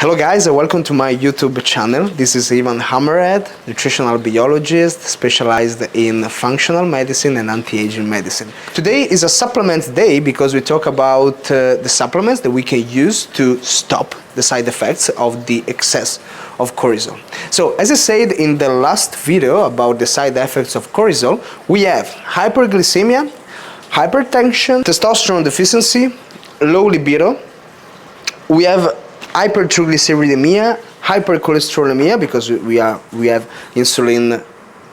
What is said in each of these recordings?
Hello guys and welcome to my YouTube channel. This is Ivan Hammered, nutritional biologist specialized in functional medicine and anti-aging medicine. Today is a supplement day because we talk about the supplements that we can use to stop the side effects of the excess of cortisol. So as I said in the last video about the side effects of cortisol, we have hyperglycemia, hypertension, testosterone deficiency, low libido. We have hypertriglyceridemia, hypercholesterolemia because we have insulin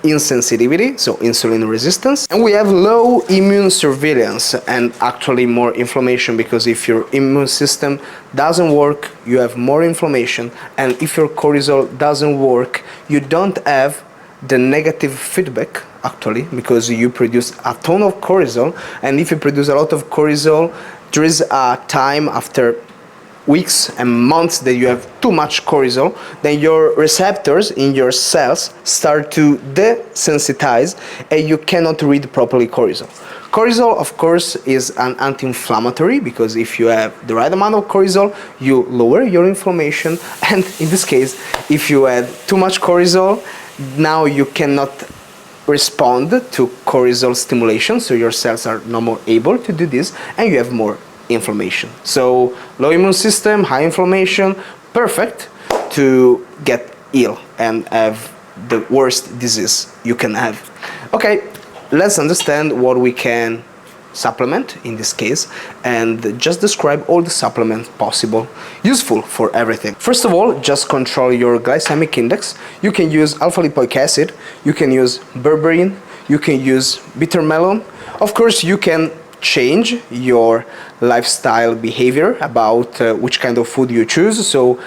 insensitivity, so insulin resistance, and we have low immune surveillance and actually more inflammation, because if your immune system doesn't work, you have more inflammation, and if your cortisol doesn't work, you don't have the negative feedback actually, because you produce a ton of cortisol, and if you produce a lot of cortisol, there is a time after weeks and months that you have too much cortisol, then your receptors in your cells start to desensitize and you cannot read properly cortisol. Cortisol, of course, is an anti-inflammatory, because if you have the right amount of cortisol, you lower your inflammation, and in this case, if you add too much cortisol, now you cannot respond to cortisol stimulation, so your cells are no more able to do this, and you have more inflammation. So low immune system, high inflammation, perfect to get ill and have the worst disease you can have. Okay, let's understand what we can supplement in this case and just describe all the supplements possible, useful for everything. First of all, just control your glycemic index. You can use alpha lipoic acid, you can use berberine, you can use bitter melon. Of course, you can change your lifestyle behavior about which kind of food you choose, so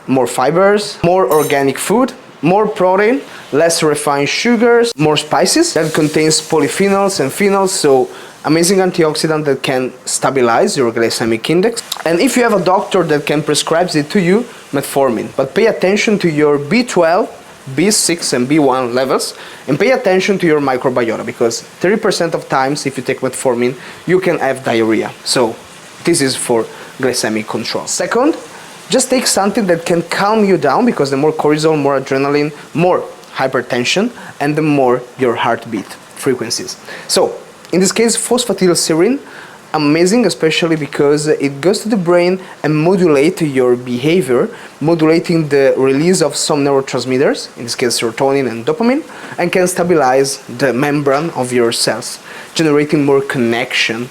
more fibers, more organic food, more protein, less refined sugars, more spices that contains polyphenols and phenols, so amazing antioxidant that can stabilize your glycemic index. And if you have a doctor that can prescribe it to you, metformin, but pay attention to your B12, B6 and B1 levels, and pay attention to your microbiota, because 30% of times if you take metformin you can have diarrhea, so this is for glycemic control. Second, just take something that can calm you down, because the more cortisol, more adrenaline, more hypertension, and the more your heartbeat frequencies. So in this case, phosphatidylserine, amazing, especially because it goes to the brain and modulates your behavior, modulating the release of some neurotransmitters, in this case serotonin and dopamine, and can stabilize the membrane of your cells, generating more connection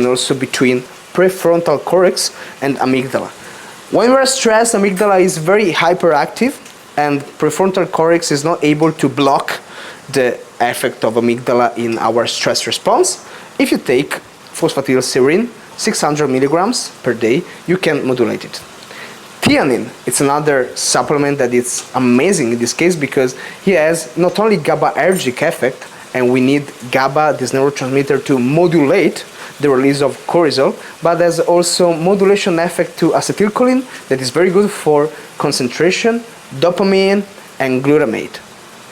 also between prefrontal cortex and amygdala. When we're stressed, amygdala is very hyperactive and prefrontal cortex is not able to block the effect of amygdala in our stress response. If you take phosphatidylserine, 600 milligrams per day, you can modulate it. Theanine, it's another supplement that is amazing in this case, because it has not only GABAergic effect, and we need GABA, this neurotransmitter, to modulate the release of cortisol, but there's also modulation effect to acetylcholine that is very good for concentration, dopamine, and glutamate,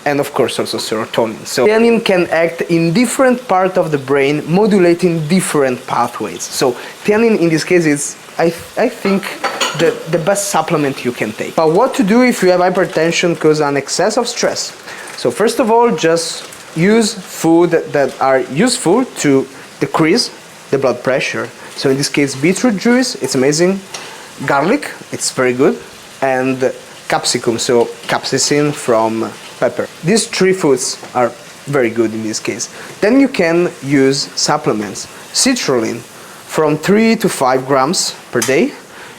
and of course also serotonin. So theanine can act in different parts of the brain, modulating different pathways. So theanine in this case is, I think, the best supplement you can take. But what to do if you have hypertension because of an excess of stress? So first of all, just use food that are useful to decrease the blood pressure. So in this case, beetroot juice, it's amazing. Garlic, it's very good. And capsicum, so capsaicin from pepper. These three foods are very good in this case. Then you can use supplements. Citrulline from 3 to 5 grams per day.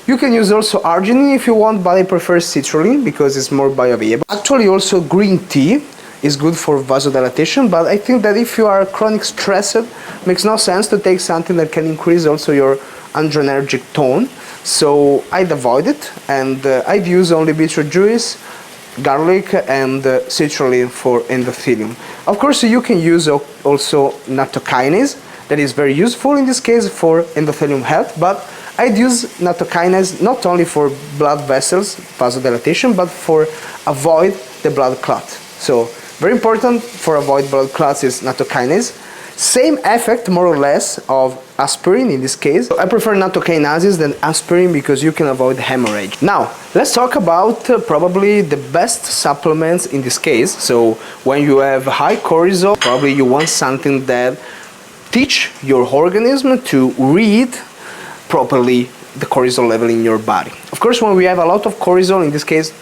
You can use also arginine if you want, but I prefer citrulline because it's more bioavailable. Actually also green tea is good for vasodilatation, but I think that if you are chronic stressed, it makes no sense to take something that can increase also your adrenergic tone. So I'd avoid it, and I'd use only beetroot juice, garlic, and citrulline for endothelium. Of course, you can use also nattokinase, that is very useful in this case for endothelium health, but I'd use nattokinase not only for blood vessels, vasodilatation, but for avoid the blood clot. So very important for avoid blood clots is nattokinase. Same effect, more or less, of aspirin in this case. I prefer nattokinase acids than aspirin because you can avoid hemorrhage. Now, let's talk about probably the best supplements in this case. So when you have high cortisol, probably you want something that teach your organism to read properly the cortisol level in your body. Of course, when we have a lot of cortisol, in this case,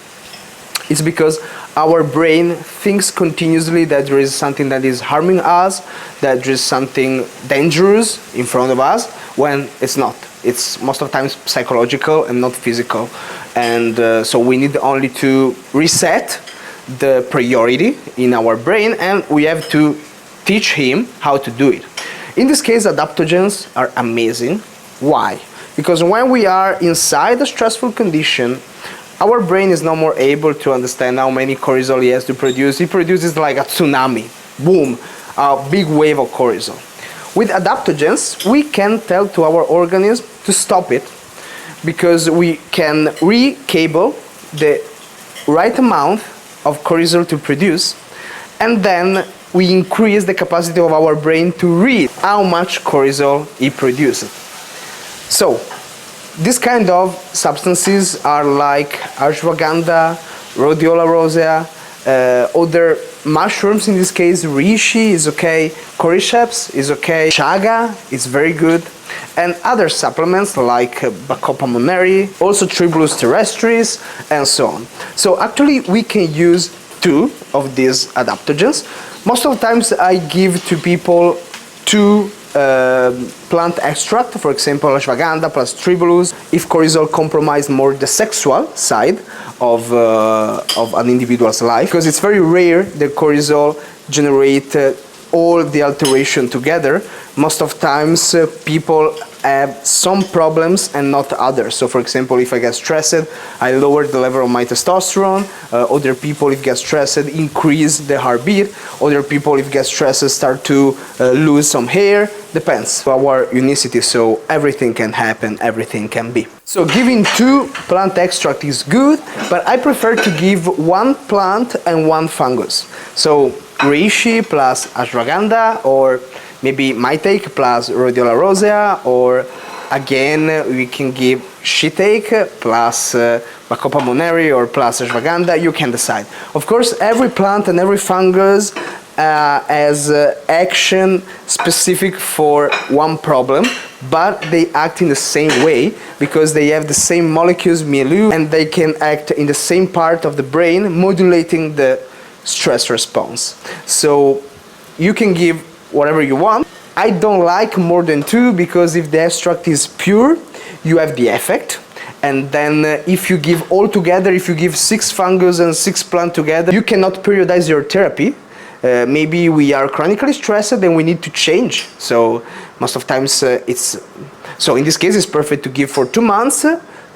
it's because our brain thinks continuously that there is something that is harming us, that there is something dangerous in front of us, when it's not. It's most of the times psychological and not physical. And so we need only to reset the priority in our brain, and we have to teach him how to do it. In this case, adaptogens are amazing. Why? Because when we are inside a stressful condition, our brain is no more able to understand how many cortisol he has to produce. He produces like a tsunami, boom, a big wave of cortisol. With adaptogens, we can tell to our organism to stop it, because we can recable the right amount of cortisol to produce, and then we increase the capacity of our brain to read how much cortisol it produces. So, this kind of substances are like ashwagandha, rhodiola rosea, other mushrooms, in this case reishi is okay, cordyceps is okay, chaga is very good, and other supplements like bacopa moneri, also tribulus terrestris, and so on. So actually we can use 2 of these adaptogens. Most of the times I give to people 2 plant extract, for example ashwagandha plus tribulus, if cortisol compromise more the sexual side of an individual's life, because it's very rare that cortisol generate all the alteration together. Most of times people have some problems and not others. So for example, if I get stressed, I lower the level of my testosterone. Other people, if get stressed, increase the heartbeat. Other people, if get stressed, start to lose some hair. Depends our unicity, so everything can happen, everything can be. So giving 2 plant extract is good, but I prefer to give 1 plant and 1 fungus. So reishi plus ashwagandha, or maybe maitake plus rhodiola rosea, or again we can give shiitake plus bacopa moneri or plus ashwagandha. You can decide. Of course, every plant and every fungus has action specific for one problem, but they act in the same way because they have the same molecules, milieu, and they can act in the same part of the brain, modulating the stress response. So you can give whatever you want. I don't like more than 2, because if the extract is pure, you have the effect. And then if you give all together, if you give 6 fungus and 6 plant together, you cannot periodize your therapy. Maybe we are chronically stressed and we need to change. So most of times so in this case it's perfect to give for 2 months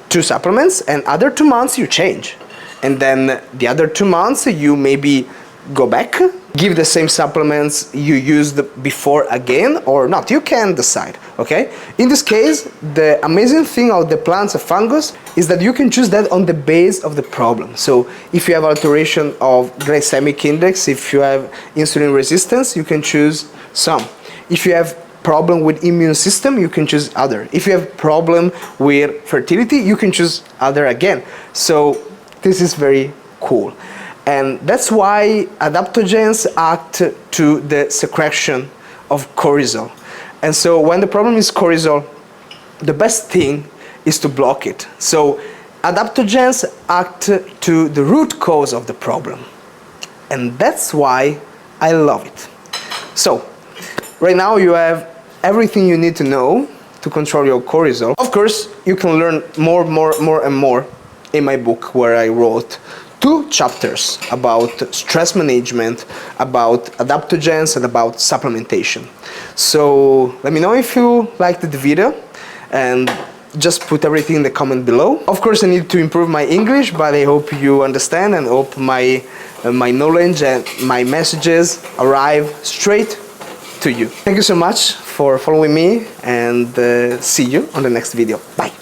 2 supplements, and other 2 months you change. And then the other 2 months you maybe go back, give the same supplements you used before again or not. You can decide, okay? In this case, the amazing thing of the plants of fungus is that you can choose that on the base of the problem. So if you have alteration of glycemic index, if you have insulin resistance, you can choose some. If you have problem with immune system, you can choose other. If you have problem with fertility, you can choose other again. So this is very cool. And that's why adaptogens act to the secretion of cortisol. And so when the problem is cortisol, the best thing is to block it. So adaptogens act to the root cause of the problem. And that's why I love it. So right now you have everything you need to know to control your cortisol. Of course, you can learn more and more in my book, where I wrote 2 chapters about stress management, about adaptogens, and about supplementation. So let me know if you liked the video, and just put everything in the comment below. Of course, I need to improve my English, but I hope you understand, and hope my knowledge and my messages arrive straight to you. Thank you so much for following me, and see you on the next video. Bye.